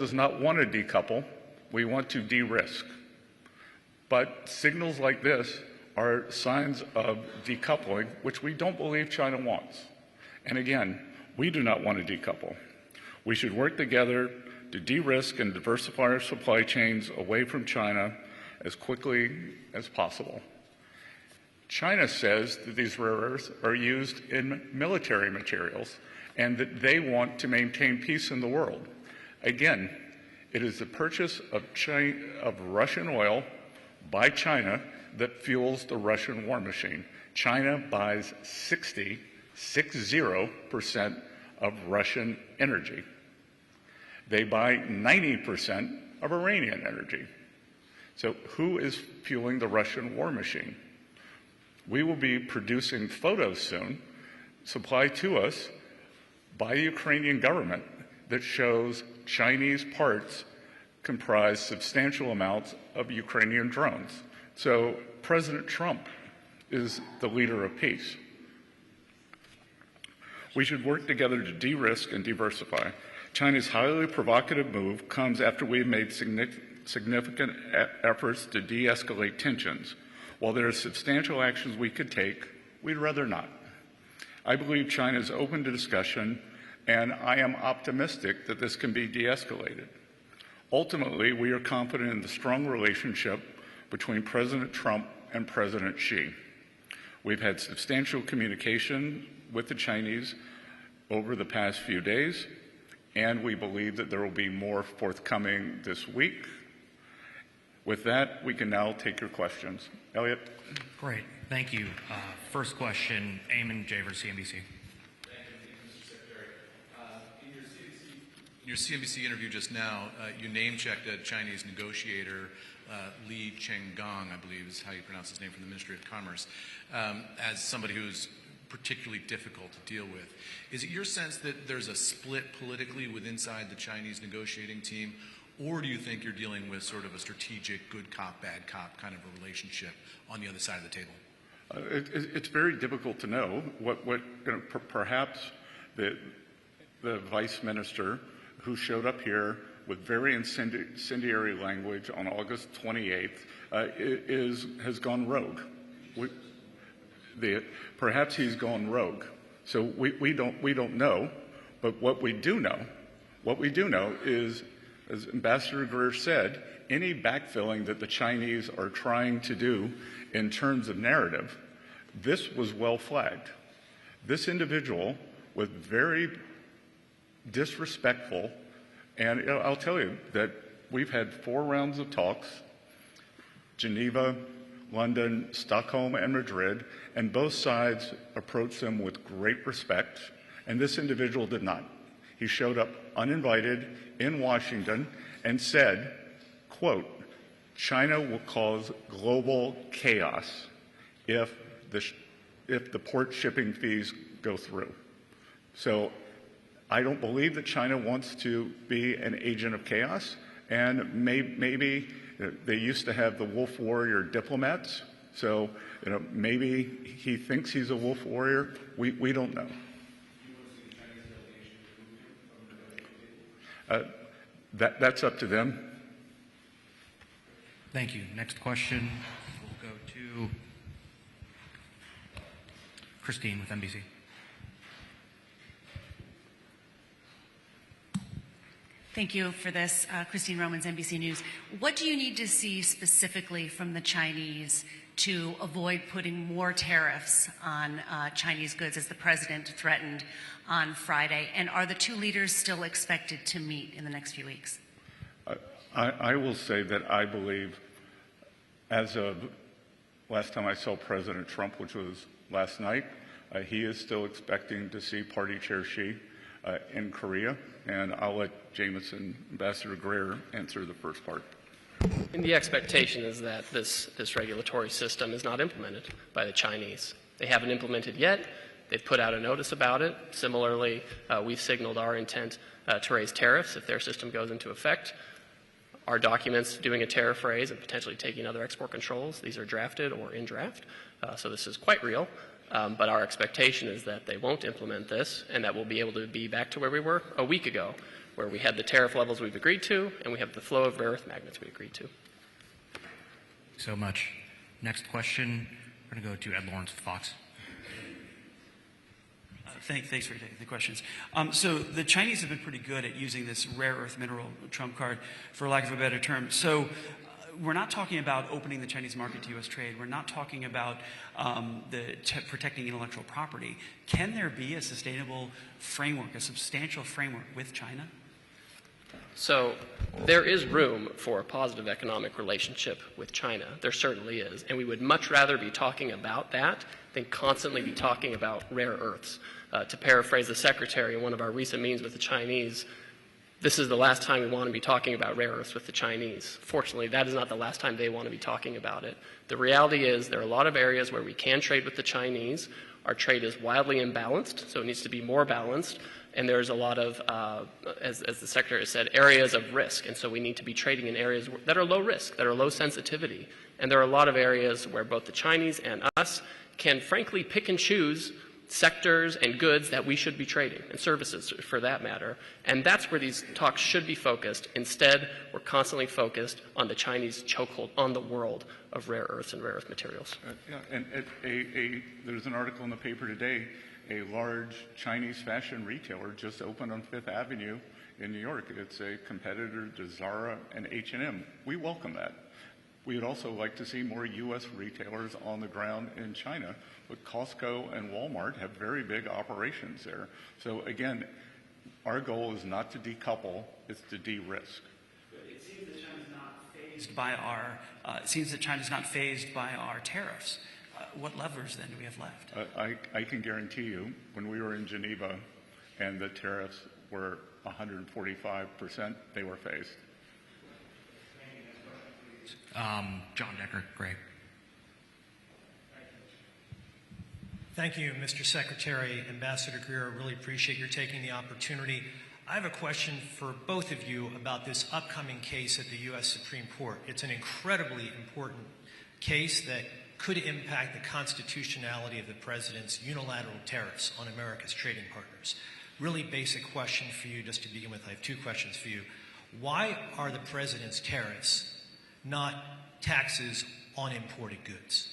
does not want to decouple. We want to de-risk. But signals like this are signs of decoupling, which we don't believe China wants. And again, we do not want to decouple. We should work together to de-risk and diversify our supply chains away from China as quickly as possible. China says that these rare earths are used in military materials and that they want to maintain peace in the world. Again, it is the purchase of Russian oil by China that fuels the Russian war machine. China buys 60% of Russian energy. They buy 90% of Iranian energy. So who is fueling the Russian war machine? We will be producing photos soon, supplied to us by the Ukrainian government, that shows Chinese parts comprise substantial amounts of Ukrainian drones. So President Trump is the leader of peace. We should work together to de-risk and diversify. China's highly provocative move comes after we've made significant efforts to de-escalate tensions. While there are substantial actions we could take, we'd rather not. I believe China is open to discussion, and I am optimistic that this can be de-escalated. Ultimately, we are confident in the strong relationship between President Trump and President Xi. We've had substantial communication with the Chinese over the past few days, and we believe that there will be more forthcoming this week. With that, we can now take your questions. Elliot? Great. Thank you. First question, Eamon Javers, CNBC. Thank you, Mr. Secretary. In your CNBC interview just now, you name-checked a Chinese negotiator, Li Chenggang, I believe is how you pronounce his name, from the Ministry of Commerce, as somebody who's particularly difficult to deal with. Is it your sense that there's a split politically inside the Chinese negotiating team, or do you think you're dealing with sort of a strategic good cop, bad cop kind of a relationship on the other side of the table? It's very difficult to know. Perhaps the vice minister who showed up here with very incendiary language on August 28th has gone rogue. Perhaps he's gone rogue. So we don't know. But what we do know is, as Ambassador Greer said, any backfilling that the Chinese are trying to do in terms of narrative, this was well flagged. This individual was very disrespectful, and I'll tell you that we've had 4 rounds of talks, Geneva, London, Stockholm, and Madrid, and both sides approached them with great respect, and this individual did not. He showed up uninvited in Washington and said, quote, China will cause global chaos if the port shipping fees go through. So I don't believe that China wants to be an agent of chaos, and maybe they used to have the wolf warrior diplomats, so maybe he thinks he's a wolf warrior. We don't know. That's up to them. Thank you. Next question will go to Christine with NBC. Thank you for this. Christine Romans, NBC News. What do you need to see specifically from the Chinese to avoid putting more tariffs on Chinese goods, as the president threatened on Friday? And are the two leaders still expected to meet in the next few weeks? I will say that I believe, as of last time I saw President Trump, which was last night, he is still expecting to see Party Chair Xi in Korea, and I'll let Jameson, Ambassador Greer, answer the first part. And the expectation is that this regulatory system is not implemented by the Chinese. They haven't implemented yet. They've put out a notice about it. Similarly, we've signaled our intent to raise tariffs if their system goes into effect. Our documents doing a tariff raise and potentially taking other export controls, these are drafted or in draft, so this is quite real. But our expectation is that they won't implement this and that we'll be able to be back to where we were a week ago, where we had the tariff levels we've agreed to, and we have the flow of rare earth magnets we agreed to. So much. Next question, we're going to go to Ed Lawrence with Fox. Thanks for taking the questions. So the Chinese have been pretty good at using this rare earth mineral trump card, for lack of a better term. So we're not talking about opening the Chinese market to U.S. trade. We're not talking about protecting intellectual property. Can there be a sustainable framework, a substantial framework with China? So there is room for a positive economic relationship with China. There certainly is. And we would much rather be talking about that than constantly be talking about rare earths. To paraphrase the Secretary in one of our recent meetings with the Chinese, this is the last time we want to be talking about rare earths with the Chinese. Fortunately, that is not the last time they want to be talking about it. The reality is there are a lot of areas where we can trade with the Chinese. Our trade is wildly imbalanced, so it needs to be more balanced. And there's a lot of, as the Secretary said, areas of risk. And so we need to be trading in areas that are low risk, that are low sensitivity. And there are a lot of areas where both the Chinese and us can frankly pick and choose sectors and goods that we should be trading, and services for that matter. And that's where these talks should be focused. Instead, we're constantly focused on the Chinese chokehold on the world of rare earths and rare earth materials. And there's an article in the paper today, a large Chinese fashion retailer just opened on Fifth Avenue in New York. It's a competitor to Zara and H&M. We welcome that. We'd also like to see more U.S. retailers on the ground in China, but Costco and Walmart have very big operations there. So again, our goal is not to decouple, it's to de-risk. It seems that China's not phased by our. It seems that China's not phased by our tariffs. What levers then do we have left? I can guarantee you, when we were in Geneva and the tariffs were 145%, they were phased. John Decker, Gray. Thank you, Mr. Secretary, Ambassador Greer. I really appreciate your taking the opportunity. I have a question for both of you about this upcoming case at the U.S. Supreme Court. It's an incredibly important case that could impact the constitutionality of the president's unilateral tariffs on America's trading partners. Really basic question for you, just to begin with. I have two questions for you. Why are the president's tariffs not taxes on imported goods?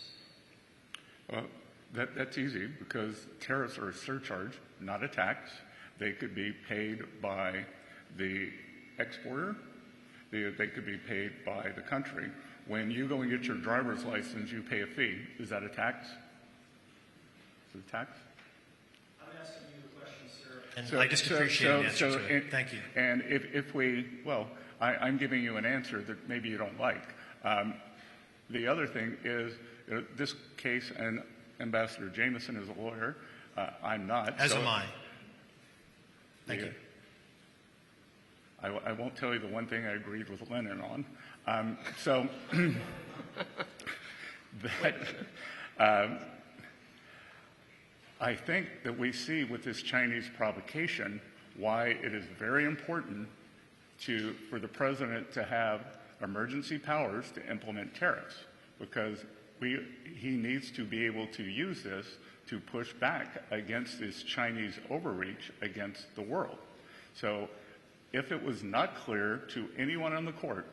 That's easy, because tariffs are a surcharge, not a tax. They could be paid by the exporter. They could be paid by the country. When you go and get your driver's license, you pay a fee. Is that a tax? Is it a tax? I'm asking you the question, sir. And I just appreciate the answer to it. Thank you. And if we, well, I'm giving you an answer that maybe you don't like. The other thing is, this case, and Ambassador Jameson is a lawyer. I'm not. As am I. Thank you. I won't tell you the one thing I agreed with Lennon on. I think that we see with this Chinese provocation why it is very important for the president to have emergency powers to implement tariffs, because he needs to be able to use this to push back against this Chinese overreach against the world. So if it was not clear to anyone on the court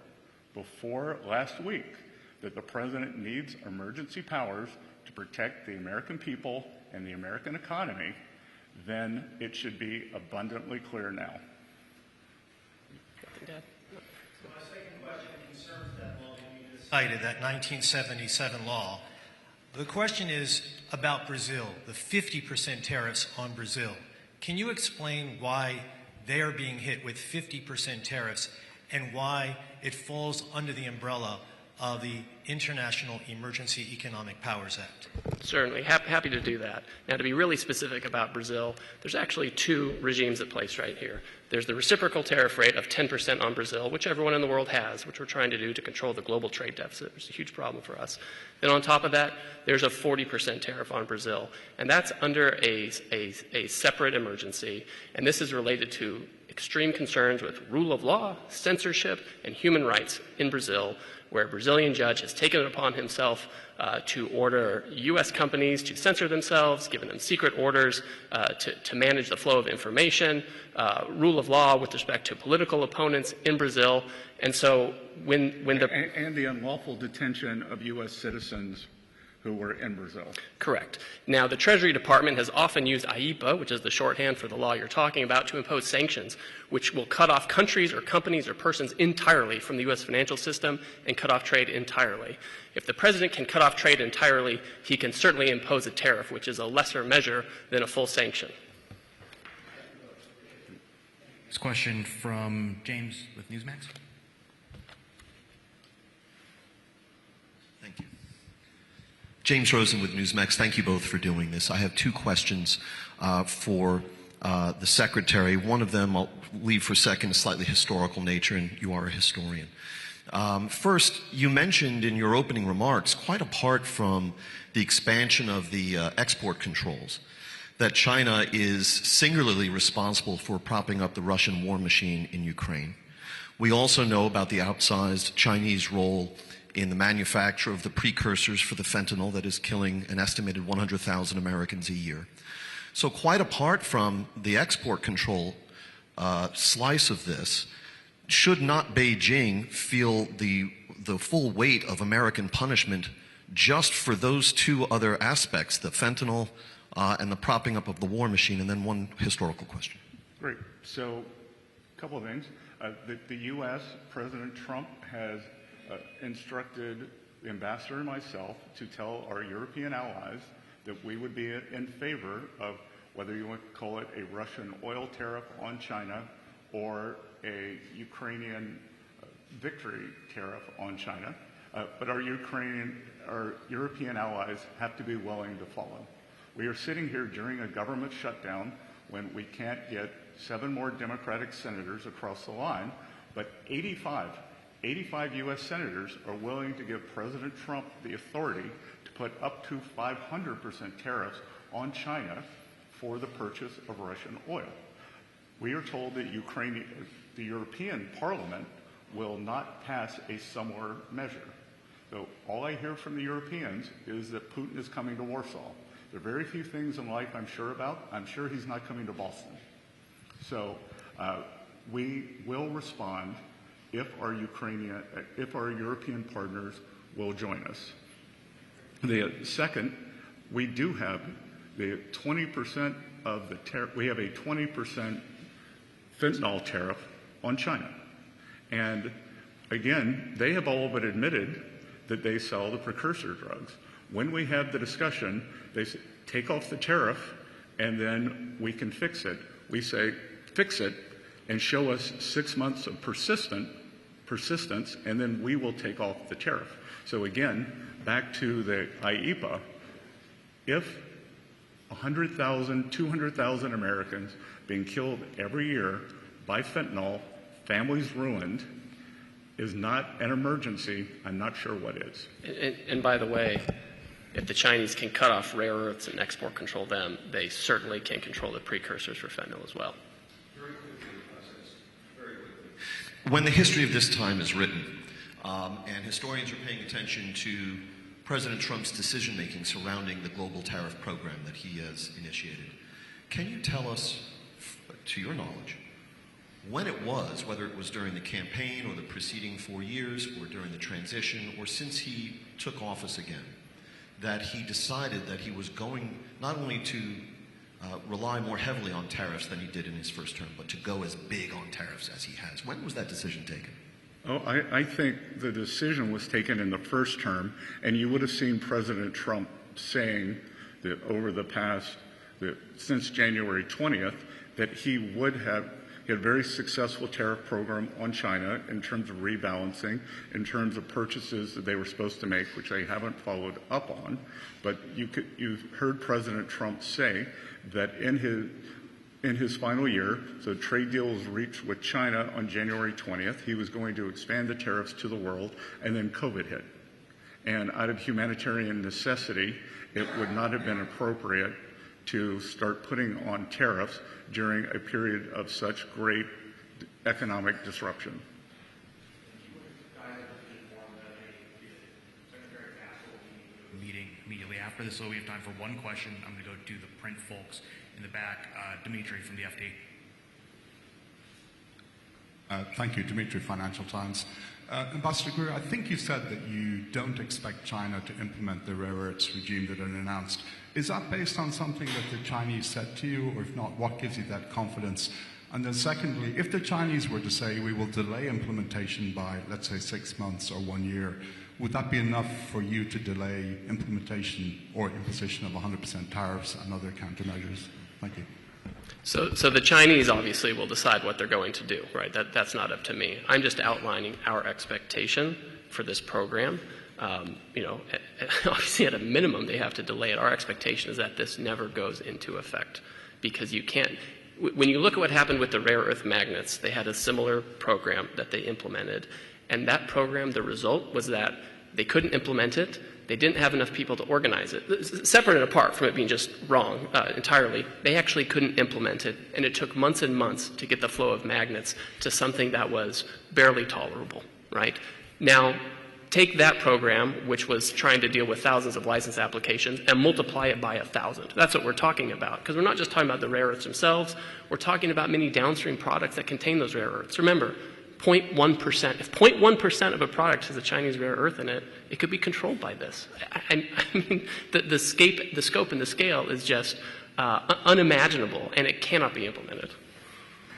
before last week that the president needs emergency powers to protect the American people and the American economy, then it should be abundantly clear now. So my second question concerns that law that you just cited, that 1977 law. The question is about Brazil, the 50% tariffs on Brazil. Can you explain why they are being hit with 50% tariffs and why it falls under the umbrella of the International Emergency Economic Powers Act? Certainly. Happy to do that. Now, to be really specific about Brazil, there's actually two regimes at place right here. There's the reciprocal tariff rate of 10% on Brazil, which everyone in the world has, which we're trying to do to control the global trade deficit, which is a huge problem for us. Then on top of that, there's a 40% tariff on Brazil, and that's under a separate emergency, and this is related to extreme concerns with rule of law, censorship, and human rights in Brazil, where a Brazilian judge has taken it upon himself to order U.S. companies to censor themselves, given them secret orders to manage the flow of information, rule of law with respect to political opponents in Brazil. And so when the... And the unlawful detention of U.S. citizens who were in Brazil. Correct. Now, the Treasury Department has often used IEPA, which is the shorthand for the law you're talking about, to impose sanctions, which will cut off countries or companies or persons entirely from the U.S. financial system and cut off trade entirely. If the president can cut off trade entirely, he can certainly impose a tariff, which is a lesser measure than a full sanction. Next question from James with Newsmax. Thank you. James Rosen with Newsmax. Thank you both for doing this. I have two questions for the Secretary. One of them I'll leave for a second, a slightly historical nature, and you are a historian. First, you mentioned in your opening remarks, quite apart from the expansion of the export controls, that China is singularly responsible for propping up the Russian war machine in Ukraine. We also know about the outsized Chinese role in the manufacture of the precursors for the fentanyl that is killing an estimated 100,000 Americans a year. So quite apart from the export control slice of this, should not Beijing feel the full weight of American punishment just for those two other aspects, the fentanyl and the propping up of the war machine? And then one historical question. Great. So a couple of things. The U.S., President Trump has instructed the ambassador and myself to tell our European allies that we would be in favor of whether you want to call it a Russian oil tariff on China or a Ukrainian victory tariff on China. But our European allies have to be willing to follow. We are sitting here during a government shutdown when we can't get 7 more Democratic senators across the line, but 85 U.S. senators are willing to give President Trump the authority to put up to 500% tariffs on China for the purchase of Russian oil. We are told that the European Parliament will not pass a similar measure. So all I hear from the Europeans is that Putin is coming to Warsaw. There are very few things in life I'm sure about. I'm sure he's not coming to Boston. So we will respond if our European partners will join us. The second, we do have the 20% of the tariff. We have a 20% fentanyl tariff on China, and again, they have all but admitted that they sell the precursor drugs. When we have the discussion, they say, take off the tariff, and then we can fix it. We say, fix it, and show us 6 months of persistence, and then we will take off the tariff. So again, back to the IEPA, if 100,000, 200,000 Americans being killed every year by fentanyl, families ruined, is not an emergency, I'm not sure what is. And by the way, if the Chinese can cut off rare earths and export control them, they certainly can control the precursors for fentanyl as well. When the history of this time is written, and historians are paying attention to President Trump's decision-making surrounding the global tariff program that he has initiated, can you tell us, to your knowledge, when it was, whether it was during the campaign or the preceding 4 years or during the transition or since he took office again, that he decided that he was going not only to rely more heavily on tariffs than he did in his first term, but to go as big on tariffs as he has? When was that decision taken? Oh, I think the decision was taken in the first term, and you would have seen President Trump saying that over the past, since January 20th, that he had a very successful tariff program on China in terms of rebalancing, in terms of purchases that they were supposed to make, which they haven't followed up on. But you heard President Trump say that in his final year, so trade deal was reached with China on January 20th. He was going to expand the tariffs to the world, and then COVID hit. And out of humanitarian necessity, it would not have been appropriate to start putting on tariffs during a period of such great economic disruption. Meeting immediately after this, so we have time for one question. I'm going to go to the print folks in the back. Dimitri from the FT. Thank you, Dimitri, Financial Times. Ambassador Greer, I think you said that you don't expect China to implement the rare earths regime that had announced. Is that based on something that the Chinese said to you, or if not, what gives you that confidence? And then secondly, if the Chinese were to say we will delay implementation by, let's say, 6 months or 1 year, would that be enough for you to delay implementation or imposition of 100% tariffs and other countermeasures? Thank you. So the Chinese obviously will decide what they're going to do, right? That's not up to me. I'm just outlining our expectation for this program. Obviously at a minimum they have to delay it. Our expectation is that this never goes into effect because you can't. When you look at what happened with the rare earth magnets, they had a similar program that they implemented. And that program, the result was that they couldn't implement it. They didn't have enough people to organize it. Separate and apart from it being just wrong entirely, they actually couldn't implement it. And it took months and months to get the flow of magnets to something that was barely tolerable, right? Now, take that program, which was trying to deal with thousands of license applications, and multiply it by 1,000. That's what we're talking about. Because we're not just talking about the rare earths themselves. We're talking about many downstream products that contain those rare earths. Remember, 0.1%. If 0.1% of a product has a Chinese rare earth in it, it could be controlled by this. I mean, the scope and the scale is just unimaginable, and it cannot be implemented.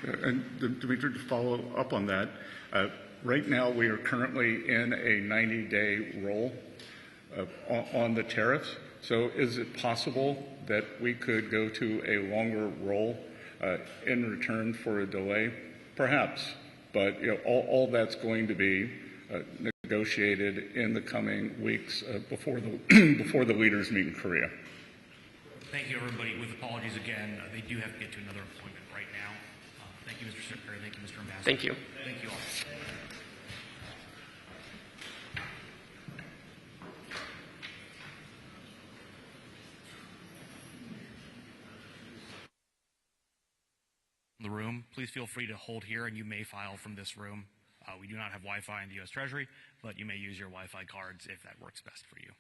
And Dimitri, to follow up on that, right now we are currently in a 90-day roll on the tariffs. So is it possible that we could go to a longer roll in return for a delay? Perhaps. But all that's going to be negotiated in the coming weeks before the leaders meet in Korea. Thank you, everybody. With apologies again, they do have to get to another appointment right now. Thank you, Mr. Secretary. Thank you, Mr. Ambassador. Thank you. Thank you all. The room, please feel free to hold here, and you may file from this room. We do not have Wi-Fi in the U.S. Treasury, but you may use your Wi-Fi cards if that works best for you.